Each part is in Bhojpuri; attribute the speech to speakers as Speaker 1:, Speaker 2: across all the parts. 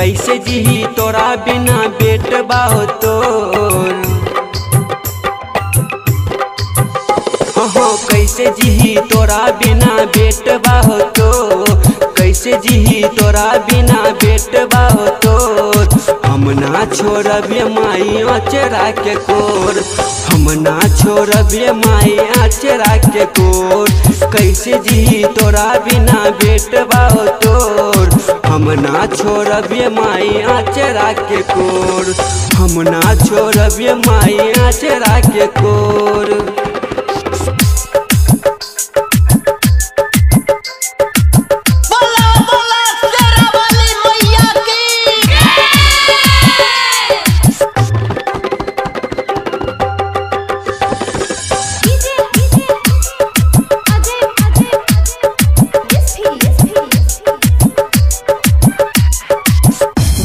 Speaker 1: कैसे जी तोरा बिना बेटबा हो तोर। कैसे जी तोरा बिना बेटबा हो तो, कैसे जी तोरा बिना बेटबा हो तो। हम ना छोड़बे माई अचरा के कोर, हम ना छोड़बे माई अचरा के कोर। कैसे जी तोरा बिना बेटबा हो तोर, हम ना छोड़बे माई अचरा के कोर, हम ना छोड़बे माई अचरा के कोर।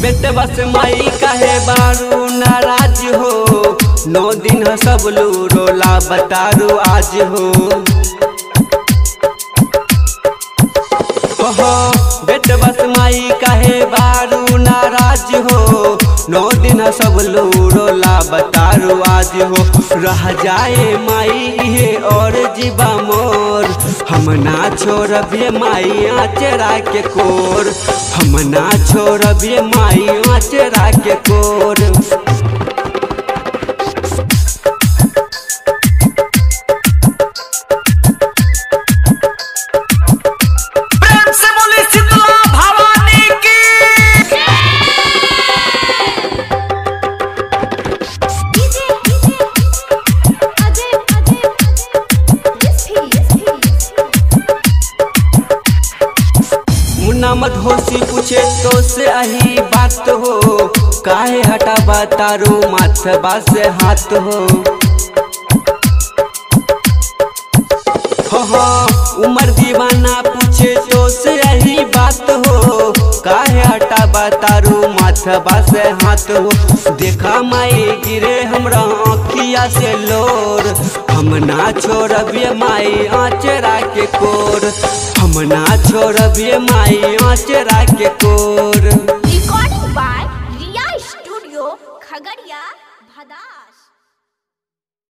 Speaker 1: बेटबा से माई काहे बारू नाराज हो, 9 दिन सब रोला बतारू आज हो। बेटबा से माई काहे बारू नाराज हो, 9 दिन सब रोला बतारू आज हो। रह जाए माई ये और जीवा मोर, हम ना छोड़बे माई अचरा के कोर, हम ना छोड़बे माई अचरा के कोर। मत होशी पूछे तो से आही बात हो, काहे हटाबा तारू माथबा से हाथ हो। उमर दीवाना पूछे तो से आही बात हो, काहे हटाबा तारू माथबा से हाथ हो। देखा माई गिरे हमरा आँखिया से लोर, हम ना छोड़बे माई अचरा के कोर, हम ना छोड़बे माई अचरा के कोर।
Speaker 2: Recording by Riya studio Khagaria भदा।